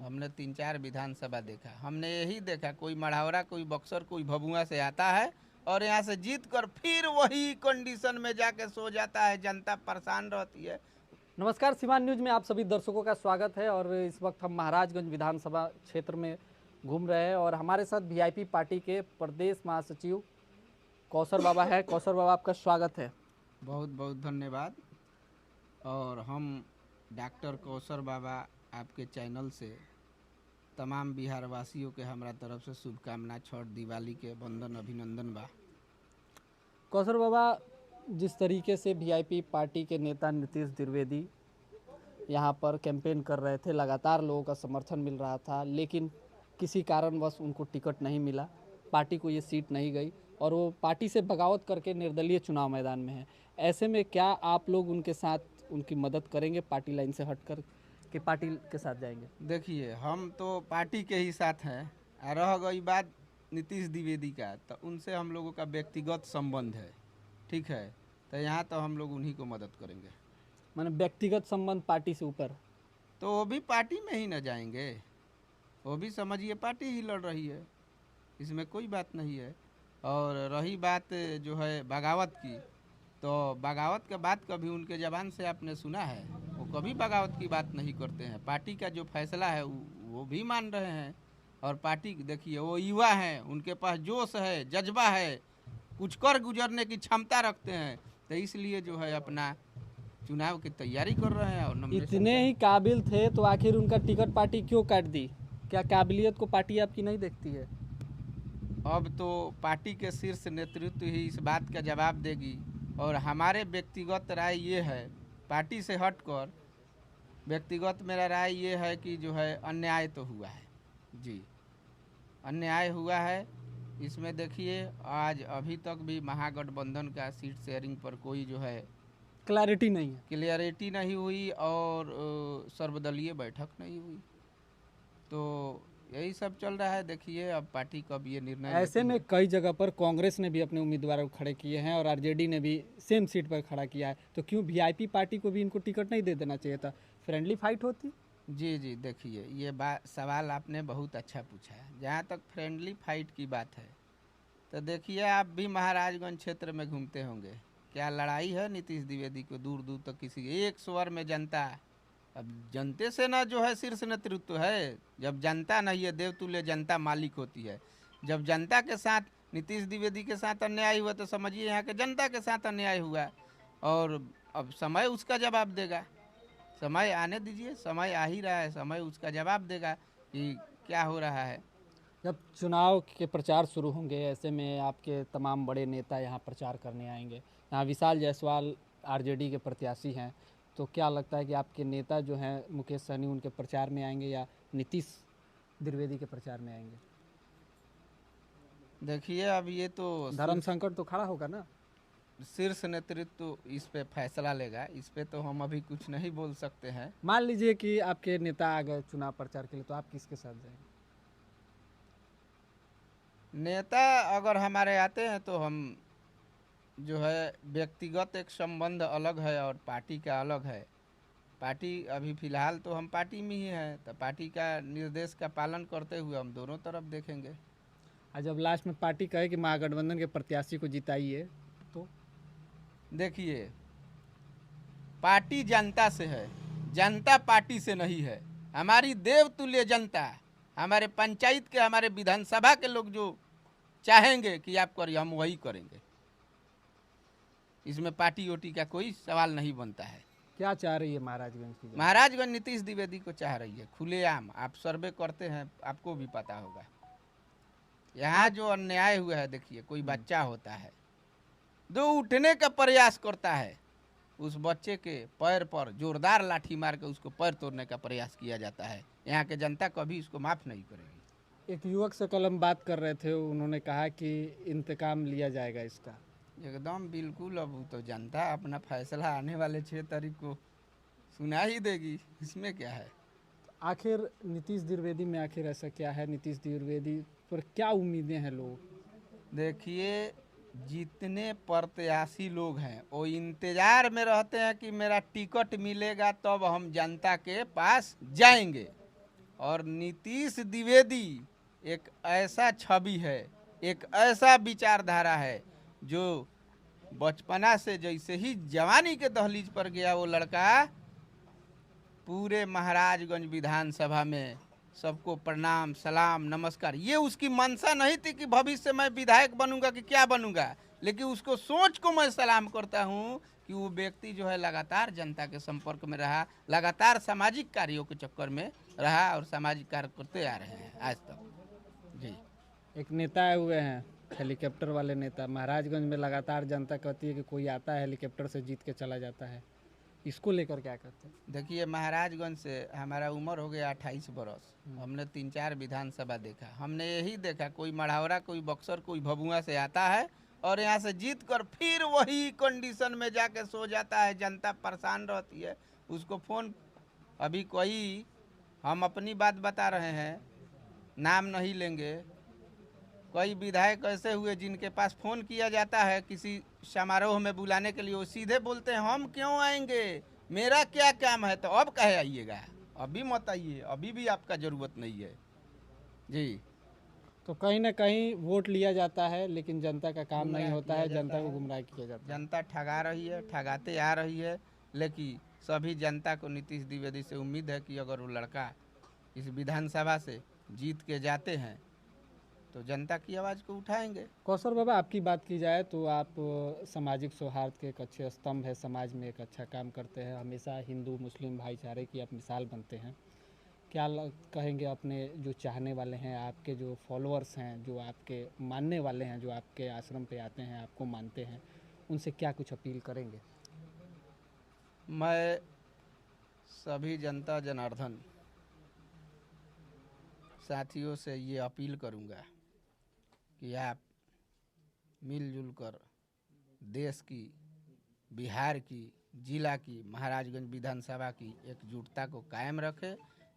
हमने 3-4 विधानसभा देखा। हमने यही देखा कोई मढ़ौरा, कोई बक्सर, कोई भभुआ से आता है और यहाँ से जीत कर फिर वही कंडीशन में जाके सो जाता है, जनता परेशान रहती है। नमस्कार, सीमान न्यूज में आप सभी दर्शकों का स्वागत है। और इस वक्त हम महाराजगंज विधानसभा क्षेत्र में घूम रहे हैं और हमारे साथ वीआईपी पार्टी के प्रदेश महासचिव कौसर बाबा है। कौसर बाबा, आपका स्वागत है। बहुत बहुत धन्यवाद। और हम डॉक्टर कौसर बाबा आपके चैनल से तमाम बिहार वासियों के हमारा तरफ से शुभकामना, छठ दिवाली के वंदन अभिनंदन बा। कौसर बाबा, जिस तरीके से वीआईपी पार्टी के नेता नीतीश द्विवेदी यहाँ पर कैंपेन कर रहे थे, लगातार लोगों का समर्थन मिल रहा था, लेकिन किसी कारणवश उनको टिकट नहीं मिला, पार्टी को ये सीट नहीं गई और वो पार्टी से बगावत करके निर्दलीय चुनाव मैदान में है। ऐसे में क्या आप लोग उनके साथ उनकी मदद करेंगे, पार्टी लाइन से हटकर कि पार्टी के साथ जाएंगे? देखिए, हम तो पार्टी के ही साथ हैं। रह गई बात नीतीश द्विवेदी का, तो उनसे हम लोगों का व्यक्तिगत संबंध है, ठीक है। तो यहाँ तो हम लोग उन्हीं को मदद करेंगे। माने व्यक्तिगत संबंध पार्टी से ऊपर? तो वो भी पार्टी में ही न जाएंगे, वो भी समझिए पार्टी ही लड़ रही है, इसमें कोई बात नहीं है। और रही बात जो है बगावत की, तो बगावत का बात कभी उनके ज़बान से आपने सुना है? वो कभी बगावत की बात नहीं करते हैं। पार्टी का जो फैसला है वो भी मान रहे हैं। और पार्टी देखिए, वो युवा हैं, उनके पास जोश है, जज्बा है, कुछ कर गुजरने की क्षमता रखते हैं, तो इसलिए जो है अपना चुनाव की तैयारी कर रहे हैं। और इतने ही काबिल थे तो आखिर उनका टिकट पार्टी क्यों काट दी? क्या काबिलियत को पार्टी आपकी नहीं देखती है? अब तो पार्टी के शीर्ष नेतृत्व ही इस बात का जवाब देगी। और हमारे व्यक्तिगत राय ये है, पार्टी से हटकर व्यक्तिगत मेरा राय ये है कि जो है अन्याय तो हुआ है जी, अन्याय हुआ है। इसमें देखिए, आज अभी तक भी महागठबंधन का सीट शेयरिंग पर कोई जो है क्लैरिटी नहीं है, क्लियरिटी नहीं हुई और सर्वदलीय बैठक नहीं हुई। तो यही सब चल रहा है। देखिए अब पार्टी कब ये निर्णय ऐसे में कई जगह पर कांग्रेस ने भी अपने उम्मीदवारों को खड़े किए हैं और आरजेडी ने भी सेम सीट पर खड़ा किया है, तो क्यों वीआईपी पार्टी को भी इनको टिकट नहीं दे देना चाहिए था? फ्रेंडली फाइट होती। जी जी, देखिए ये बात, सवाल आपने बहुत अच्छा पूछा है। जहाँ तक फ्रेंडली फाइट की बात है, तो देखिए आप भी महाराजगंज क्षेत्र में घूमते होंगे, क्या लड़ाई है नीतीश द्विवेदी को दूर दूर तक किसी एक स्वर में जनता। अब जनते से ना जो है शीर्ष नेतृत्व है, जब जनता नहीं है, देवतुल्य जनता मालिक होती है। जब जनता के साथ नीतीश द्विवेदी के साथ अन्याय हुआ, तो समझिए यहाँ के जनता के साथ अन्याय हुआ। और अब समय उसका जवाब देगा, समय आने दीजिए, समय आ ही रहा है, समय उसका जवाब देगा कि क्या हो रहा है। जब चुनाव के प्रचार शुरू होंगे, ऐसे में आपके तमाम बड़े नेता यहाँ प्रचार करने आएंगे। यहाँ विशाल जायसवाल आरजेडी के प्रत्याशी हैं, तो क्या लगता है कि आपके नेता जो हैं मुकेश सहनी उनके प्रचार में आएंगे या नीतीश द्विवेदी के प्रचार में आएंगे? देखिए अब ये तो धर्म संकट तो खड़ा होगा ना? शीर्ष नेतृत्व इस पे फैसला लेगा, इस पे तो हम अभी कुछ नहीं बोल सकते हैं। मान लीजिए कि आपके नेता आ गए चुनाव प्रचार के लिए, तो आप किसके साथ जाएंगे? नेता अगर हमारे आते हैं तो हम जो है व्यक्तिगत एक संबंध अलग है और पार्टी का अलग है। पार्टी अभी फ़िलहाल तो हम पार्टी में ही हैं, तो पार्टी का निर्देश का पालन करते हुए हम दोनों तरफ देखेंगे। और जब लास्ट में पार्टी कहे कि महागठबंधन के प्रत्याशी को जिताइए, तो देखिए पार्टी जनता से है, जनता पार्टी से नहीं है। हमारी देवतुल्य जनता, हमारे पंचायत के, हमारे विधानसभा के लोग जो चाहेंगे कि आप करिए, हम वही करेंगे। इसमें पार्टी ओटी का कोई सवाल नहीं बनता है। क्या चाह रही है महाराजगंज की जनता? महाराजगंज नीतीश द्विवेदी को चाह रही है खुलेआम। आप सर्वे करते हैं, आपको भी पता होगा। यहाँ जो अन्याय हुआ है, देखिए कोई बच्चा होता है, जो उठने का प्रयास करता है, उस बच्चे के पैर पर जोरदार लाठी मार के उसको पैर तोड़ने का प्रयास किया जाता है। यहाँ के जनता कभी इसको माफ़ नहीं करेगी। एक युवक से कल हम बात कर रहे थे, उन्होंने कहा कि इंतकाम लिया जाएगा इसका। एकदम बिल्कुल। अब तो जनता अपना फैसला आने वाले 6 तारीख को सुना ही देगी, इसमें क्या है। आखिर नीतीश द्विवेदी में आखिर ऐसा क्या है? नीतीश द्विवेदी पर क्या उम्मीदें हैं लोग? देखिए जितने प्रत्याशी लोग हैं वो इंतज़ार में रहते हैं कि मेरा टिकट मिलेगा तब हम जनता के पास जाएंगे। और नीतीश द्विवेदी एक ऐसा छवि है, एक ऐसा विचारधारा है जो बचपना से जैसे ही जवानी के दहलीज पर गया वो लड़का पूरे महाराजगंज विधानसभा में सबको प्रणाम सलाम नमस्कार, ये उसकी मंशा नहीं थी कि भविष्य में विधायक बनूंगा कि क्या बनूंगा, लेकिन उसको सोच को मैं सलाम करता हूँ कि वो व्यक्ति जो है लगातार जनता के संपर्क में रहा, लगातार सामाजिक कार्यों के चक्कर में रहा और सामाजिक कार्य करते आ रहे हैं आज तक। जी, एक नेता आए हुए हैं, हेलीकॉप्टर वाले नेता, महाराजगंज में लगातार जनता कहती है कि कोई आता है हेलीकॉप्टर से जीत के चला जाता है, इसको लेकर क्या कहते हैं? देखिए महाराजगंज से हमारा उम्र हो गया 28 बरस, हमने 3-4 विधानसभा देखा, हमने यही देखा कोई मढ़ौरा कोई बक्सर कोई भभुआ से आता है और यहाँ से जीत कर फिर वही कंडीशन में जाके सो जाता है, जनता परेशान रहती है उसको फ़ोन। अभी कोई, हम अपनी बात बता रहे हैं, नाम नहीं लेंगे, कई विधायक ऐसे हुए जिनके पास फ़ोन किया जाता है किसी समारोह में बुलाने के लिए, वो सीधे बोलते हैं हम क्यों आएंगे, मेरा क्या काम है, तो अब कहे आइएगा, अभी मत आइए, अभी भी आपका ज़रूरत नहीं है। जी, तो कहीं ना कहीं वोट लिया जाता है लेकिन जनता का काम नहीं गुमराह होता किया है, जाता जनता को है। गुमराह किया जाता है। जनता ठगा रही है, ठगाते आ रही है, लेकिन सभी जनता को नीतीश द्विवेदी से उम्मीद है कि अगर वो लड़का इस विधानसभा से जीत के जाते हैं तो जनता की आवाज़ को उठाएंगे। कौशल बाबा, आपकी बात की जाए तो आप सामाजिक सौहार्द के एक अच्छे स्तंभ है, समाज में एक अच्छा काम करते हैं, हमेशा हिंदू मुस्लिम भाईचारे की आप मिसाल बनते हैं। क्या कहेंगे अपने जो चाहने वाले हैं, आपके जो फॉलोअर्स हैं, जो आपके मानने वाले हैं, जो आपके आश्रम पे आते हैं, आपको मानते हैं, उनसे क्या कुछ अपील करेंगे? मैं सभी जनता जनार्दन साथियों से ये अपील करूँगा कि आप मिलजुल कर देश की, बिहार की, जिला की, महाराजगंज विधानसभा की एकजुटता को कायम रखें,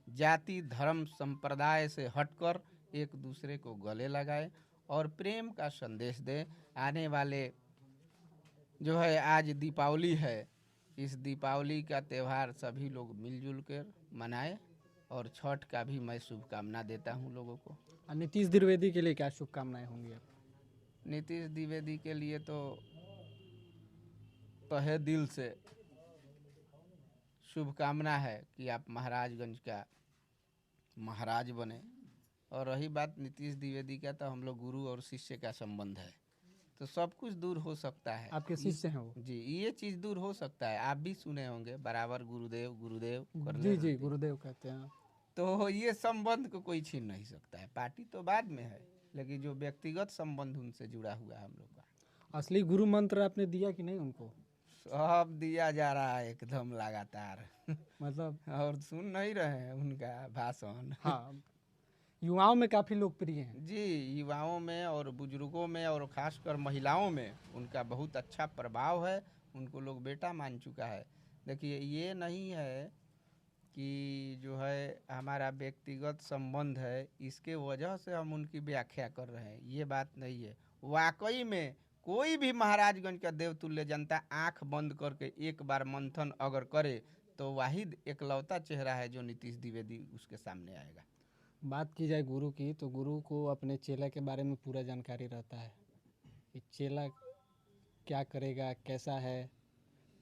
जाति धर्म संप्रदाय से हटकर एक दूसरे को गले लगाएं और प्रेम का संदेश दें। आने वाले जो है आज दीपावली है, इस दीपावली का त्यौहार सभी लोग मिलजुल कर मनाएं और छठ का भी मैं शुभकामना देता हूं लोगों को। और नीतीश द्विवेदी के लिए क्या शुभकामनाएं होंगी आप? नीतीश द्विवेदी के लिए तो तहे दिल से शुभकामना है कि आप महाराजगंज का महाराज बने। और रही बात नीतीश द्विवेदी का, तो हम लोग गुरु और शिष्य का संबंध है, तो सब कुछ दूर हो सकता है। आपके शिष्य हैं वो? जी, ये चीज़ दूर हो सकता है, आप भी सुने होंगे बराबर गुरुदेव गुरुदेव कर ले जी रहते जी, हैं। गुरुदेव कहते हैं। तो ये संबंध को कोई छीन नहीं सकता है, पार्टी तो बाद में है, लेकिन जो व्यक्तिगत संबंध उनसे जुड़ा हुआ है हम लोग का। असली गुरु मंत्र आपने दिया कि नहीं उनको? सब दिया जा रहा है एकदम लगातार मतलब और सुन नहीं रहे हैं उनका भाषण। हाँ, युवाओं में काफ़ी लोकप्रिय हैं। जी, युवाओं में और बुजुर्गों में और खासकर महिलाओं में उनका बहुत अच्छा प्रभाव है, उनको लोग बेटा मान चुका है। देखिए ये नहीं है कि जो है हमारा व्यक्तिगत संबंध है इसके वजह से हम उनकी व्याख्या कर रहे हैं, ये बात नहीं है। वाकई में कोई भी महाराजगंज का देवतुल्य जनता आंख बंद करके एक बार मंथन अगर करे तो वाहिद एकलौता चेहरा है जो नीतीश द्विवेदी उसके सामने आएगा। बात की जाए गुरु की, तो गुरु को अपने चेला के बारे में पूरा जानकारी रहता है कि चेला क्या करेगा, कैसा है।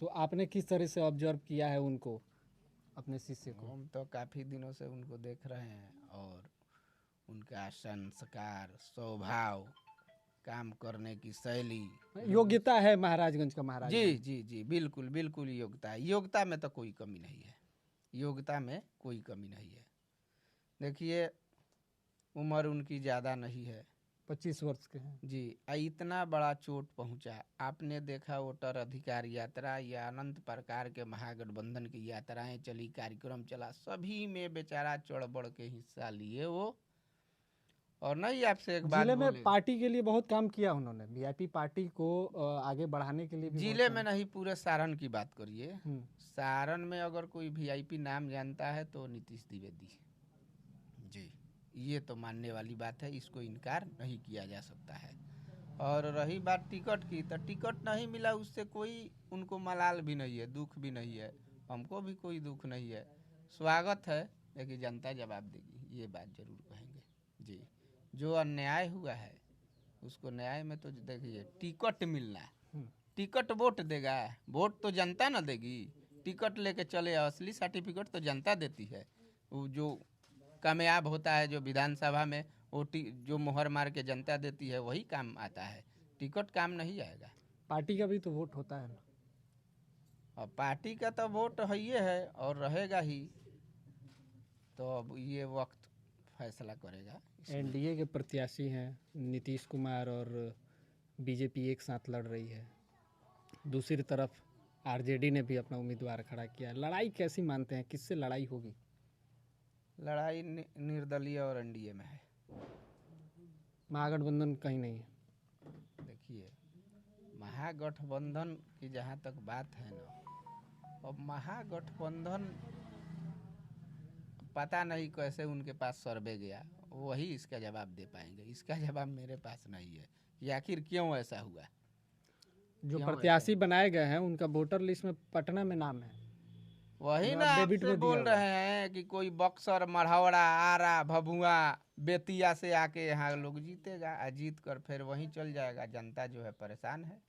तो आपने किस तरह से ऑब्जर्व किया है उनको, अपने शिष्य को? हम तो काफ़ी दिनों से उनको देख रहे हैं और उनका संस्कार, स्वभाव, काम करने की शैली, योग्यता है महाराजगंज का महाराज जी बनने। जी जी, बिल्कुल बिल्कुल योग्यता है, योग्यता में तो कोई कमी नहीं है, योग्यता में कोई कमी नहीं है। देखिए उम्र उनकी ज़्यादा नहीं है 25 वर्ष के हैं। जी, इतना बड़ा चोट पहुंचा। आपने देखा वोटर अधिकार यात्रा या अनंत प्रकार के महागठबंधन की यात्राएं चली, कार्यक्रम चला, सभी में बेचारा चढ़ बढ़ के हिस्सा लिए वो। और नहीं आपसे एक बात जिले में बोले, पार्टी के लिए बहुत काम किया उन्होंने, वीआईपी पार्टी को आगे बढ़ाने के लिए भी बहुत जिले काम में नहीं पूरे सारण की बात करिए, हम्म। सारण में अगर कोई वीआईपी नाम जानता है तो नीतीश द्विवेदी जी, ये तो मानने वाली बात है, इसको इनकार नहीं किया जा सकता है। और रही बात टिकट की, तो टिकट नहीं मिला उससे कोई उनको मलाल भी नहीं है, दुख भी नहीं है, हमको भी कोई दुख नहीं है, स्वागत है, लेकिन जनता जवाब देगी। ये बात जरूर कहेंगे जी। जो अन्याय हुआ है उसको न्याय में तो देखिए टिकट मिलना, टिकट वोट देगा, वोट तो जनता ना देगी, टिकट लेके चले असली सर्टिफिकेट तो जनता देती है। वो जो कामयाब होता है जो विधानसभा में वो जो मोहर मार के जनता देती है वही काम आता है, टिकट काम नहीं आएगा। पार्टी का भी तो वोट होता है ना। और पार्टी का तो वोट है ही है और रहेगा ही, तो अब ये वक्त फैसला करेगा। एनडीए के प्रत्याशी हैं नीतीश कुमार और बीजेपी एक साथ लड़ रही है, दूसरी तरफ आरजेडी ने भी अपना उम्मीदवार खड़ा किया। लड़ाई कैसी मानते हैं, किससे लड़ाई होगी? लड़ाई निर्दलीय और एनडीए में है। महागठबंधन कहीं नहीं है। देखिए महागठबंधन की जहाँ तक बात है ना, अब महागठबंधन पता नहीं कैसे उनके पास सर्वे गया, वही इसका जवाब दे पाएंगे। इसका जवाब मेरे पास नहीं है कि आखिर क्यों ऐसा हुआ। जो प्रत्याशी बनाए गए हैं उनका वोटर लिस्ट में पटना में नाम है, वही ना आपसे बोल रहे हैं कि कोई बक्सर, मढ़ौरा, आरा, भभुआ, बेतिया से आके यहाँ लोग जीतेगा, जीत कर फिर वहीं चल जाएगा। जनता जो है परेशान है।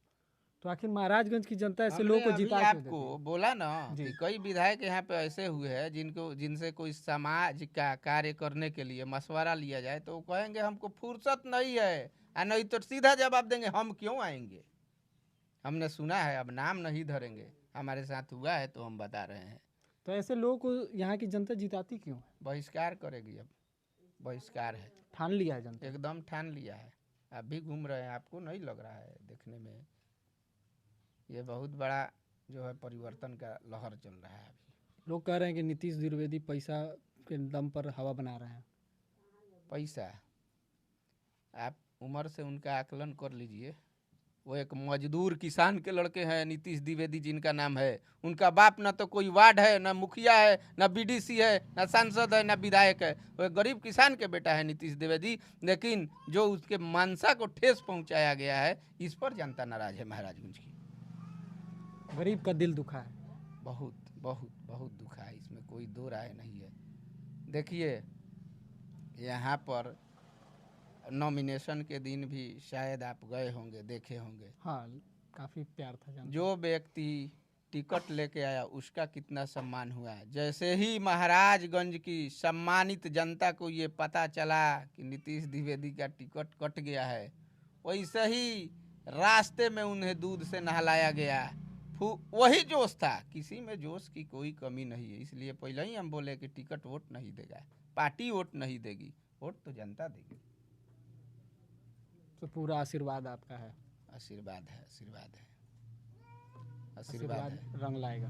तो आखिर महाराजगंज की जनता ऐसे लोगों को जिता आपको बोला ना कि कई विधायक यहाँ पे ऐसे हुए हैं जिनसे कोई समाज का कार्य करने के लिए मशवरा लिया जाए तो वो कहेंगे हमको फुर्सत नहीं है, नहीं तो सीधा जवाब देंगे हम क्यों आएंगे। हमने सुना है, अब नाम नहीं धरेंगे, हमारे साथ हुआ है तो हम बता रहे हैं। तो ऐसे लोगों को यहाँ की जनता जिताती क्यों है? बहिष्कार करेगी, अब बहिष्कार है, ठान लिया है जनता, एकदम ठान लिया है। आप भी घूम रहे हैं, आपको नहीं लग रहा है देखने में? ये बहुत बड़ा जो है परिवर्तन का लहर चल रहा है अभी। लोग कह रहे हैं कि नीतीश द्विवेदी पैसा के दम पर हवा बना रहे हैं। पैसा, आप उम्र से उनका आकलन कर लीजिए। वो एक मजदूर किसान के लड़के हैं नीतीश द्विवेदी जिनका नाम है। उनका बाप ना तो कोई वार्ड है, ना मुखिया है, ना बीडीसी है, ना सांसद है, ना विधायक है। वो एक गरीब किसान के बेटा है नीतीश द्विवेदी, लेकिन जो उसके मानसा को ठेस पहुंचाया गया है इस पर जनता नाराज है। महाराजगंज की गरीब का दिल दुखा है, बहुत बहुत बहुत दुखा है, इसमें कोई दो राय नहीं है। देखिए यहाँ पर नॉमिनेशन के दिन भी शायद आप गए होंगे, देखे होंगे। हाँ काफ़ी प्यार था जनता। जो व्यक्ति टिकट लेके आया उसका कितना सम्मान हुआ। जैसे ही महाराजगंज की सम्मानित जनता को ये पता चला कि नीतीश द्विवेदी का टिकट कट गया है, वैसे ही रास्ते में उन्हें दूध से नहलाया गया। वही जोश था, किसी में जोश की कोई कमी नहीं है। इसलिए पहले ही हम बोले कि टिकट वोट नहीं देगा, पार्टी वोट नहीं देगी, वोट तो जनता देगी। तो पूरा आशीर्वाद आपका है? आशीर्वाद है, आशीर्वाद है, आशीर्वाद है। रंग लाएगा,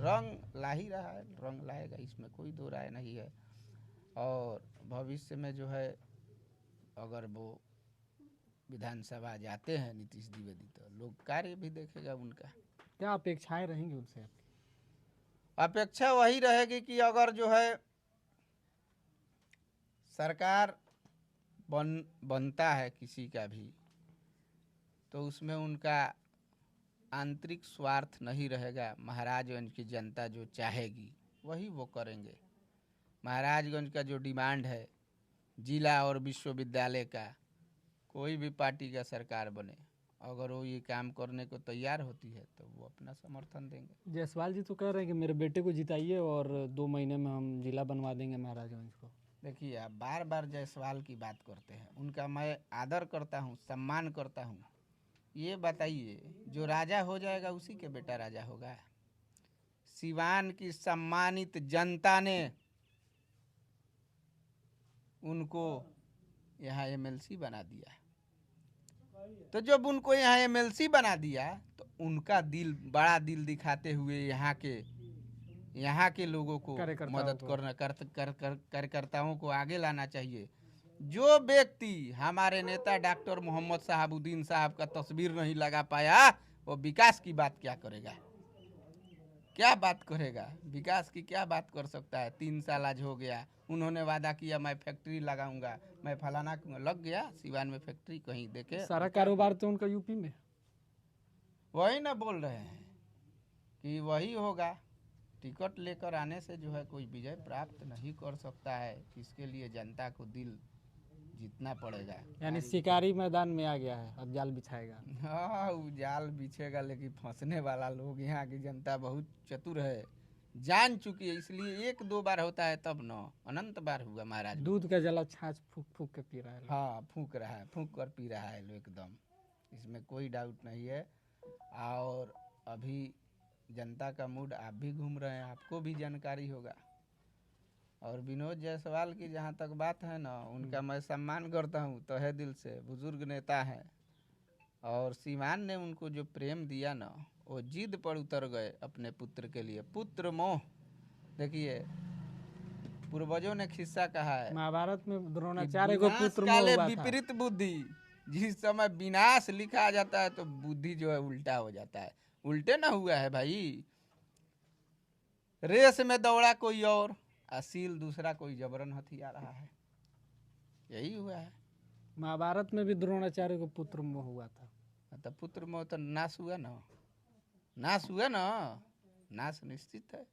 रंग ला ही रहा है, रंग लाएगा, इसमें कोई दो राय नहीं है। और भविष्य में जो है अगर वो विधानसभा जाते हैं नीतीश द्विवेदी तो लोग कार्य भी देखेगा उनका। क्या अपेक्षाएं रहेंगी उनसे आपकी? अपेक्षा वही रहेगी कि अगर जो है सरकार बनता है किसी का भी तो उसमें उनका आंतरिक स्वार्थ नहीं रहेगा। महाराजगंज की जनता जो चाहेगी वही वो करेंगे। महाराजगंज का जो डिमांड है जिला और विश्वविद्यालय का, कोई भी पार्टी का सरकार बने अगर वो ये काम करने को तैयार होती है तो वो अपना समर्थन देंगे। जायसवाल जी तो कह रहे हैं कि मेरे बेटे को जिताइए और 2 महीने में हम जिला बनवा देंगे महाराजगंज को। देखिए आप बार बार जायसवाल की बात करते हैं, उनका मैं आदर करता हूँ, सम्मान करता हूँ। ये बताइए जो राजा हो जाएगा उसी के बेटा राजा होगा? सिवान की सम्मानित जनता ने उनको यहाँ एमएलसी बना दिया, तो जब उनको यहाँ एमएलसी बना दिया तो उनका दिल, बड़ा दिल दिखाते हुए यहाँ के लोगों को मदद करना, कार्यकर्ताओं को आगे लाना चाहिए। जो व्यक्ति हमारे नेता डॉक्टर मोहम्मद शहाबुद्दीन साहब का तस्वीर नहीं लगा पाया वो विकास की बात क्या करेगा? क्या बात करेगा? विकास की क्या बात कर सकता है? 3 साल आज हो गया, उन्होंने वादा किया मैं फैक्ट्री लगाऊंगा, मैं फलाना, लग गया सिवान में फैक्ट्री कहीं देखे? सारा कारोबार तो उनका यूपी में। वही ना बोल रहे हैं कि वही होगा। टिकट लेकर आने से जो है कोई विजय प्राप्त नहीं कर सकता है। इसके लिए जनता को दिल जीतना पड़ेगा। यानी शिकारी मैदान में आ गया है, अब जाल बिछाएगा। हाँ, वो जाल बिछेगा, लेकिन फंसने वाला लोग, यहाँ की जनता बहुत चतुर है, जान चुकी है। इसलिए एक दो बार होता है तब न, अनंत बार हुआ महाराज। दूध का जला छाछ फूक फूक के पी रहा है। हाँ, फूक रहा है, फूक कर पी रहा है लो एकदम, इसमें कोई डाउट नहीं है। और अभी जनता का मूड आप भी घूम रहे हैं, आपको भी जानकारी होगा। और विनोद जायसवाल की जहाँ तक बात है ना, उनका मैं सम्मान करता हूँ तहे दिल से, बुजुर्ग नेता हैं। और सीमान ने उनको जो प्रेम दिया ना, वो जिद पर उतर गए अपने पुत्र के लिए। पुत्र मोह, देखिए पूर्वजों ने खिस्सा कहा है, महाभारत में द्रोणाचार्य को पुत्र मोह काले हुआ था। विपरीत बुद्धि, जिस समय विनाश लिखा आ जाता है तो बुद्धि जो है उल्टा हो जाता है। उल्टे ना हुआ है भाई, रेस में दौड़ा कोई और, असील दूसरा कोई जबरन हथिया रहा है, यही हुआ है। महाभारत में भी द्रोणाचार्य को पुत्र मोह हुआ था। तो पुत्र मोह तो नाश हुआ ना, नाश हुआ ना, नाश निश्चित है।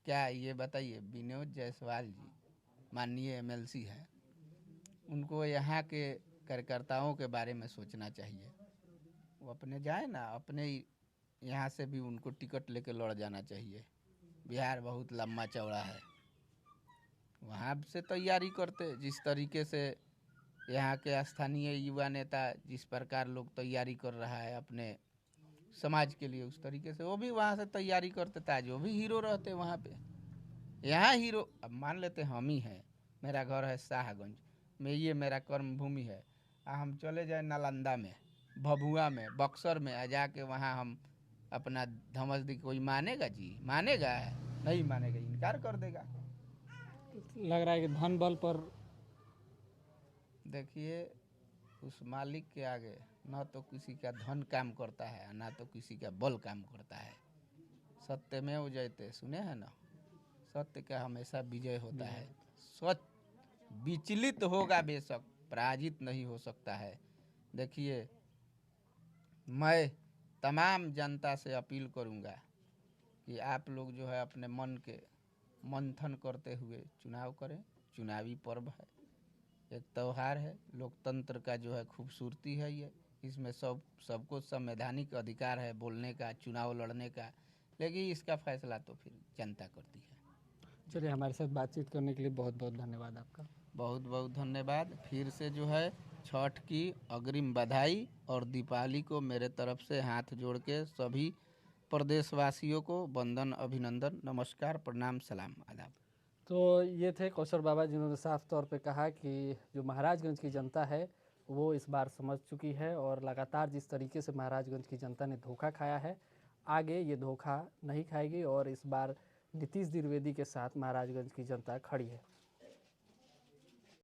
क्या ये बताइए, विनोद जायसवाल जी माननीय एमएलसी हैं, उनको यहाँ के कार्यकर्ताओं के बारे में सोचना चाहिए। वो अपने जाए ना, अपने यहाँ से भी उनको टिकट लेके लड़ जाना चाहिए। बिहार बहुत लंबा चौड़ा है, वहाँ से तैयारी करते। जिस तरीके से यहाँ के स्थानीय युवा नेता जिस प्रकार लोग तैयारी कर रहा है अपने समाज के लिए, उस तरीके से वो भी वहाँ से तैयारी करते, ताज वो भी हीरो रहते वहाँ पे। यहाँ हीरो, अब मान लेते हम ही हैं, मेरा घर है शाहगंज में, ये मेरा कर्म भूमि है, हम चले जाए नालंदा में, भभुआ में, बक्सर में, आ जाके वहाँ हम अपना धमस दी, कोई मानेगा जी? मानेगा? नहीं मानेगा, इनकार कर देगा। लग रहा है कि धन बल पर, देखिए उस मालिक के आगे न तो किसी का धन काम करता है, ना तो किसी का बल काम करता है। सत्य में वो जयते, सुने हैं ना, सत्य का हमेशा विजय होता है। सत्य विचलित होगा बेशक, पराजित नहीं हो सकता है। देखिए मैं तमाम जनता से अपील करूंगा कि आप लोग जो है अपने मन के मंथन करते हुए चुनाव करें। चुनावी पर्व है, एक त्यौहार है, लोकतंत्र का जो है खूबसूरती है ये, इसमें सबको संवैधानिक अधिकार है बोलने का, चुनाव लड़ने का, लेकिन इसका फैसला तो फिर जनता करती है। चलिए हमारे साथ बातचीत करने के लिए बहुत बहुत धन्यवाद आपका। बहुत बहुत धन्यवाद। फिर से जो है छठ की अग्रिम बधाई, और दीपावली को मेरे तरफ से हाथ जोड़ के सभी प्रदेशवासियों को वंदन, अभिनंदन, नमस्कार, प्रणाम, सलाम, आदाब। तो ये थे कौशल बाबा, जिन्होंने साफ तौर पे कहा कि जो महाराजगंज की जनता है वो इस बार समझ चुकी है, और लगातार जिस तरीके से महाराजगंज की जनता ने धोखा खाया है, आगे ये धोखा नहीं खाएगी, और इस बार नीतीश द्विवेदी के साथ महाराजगंज की जनता खड़ी है।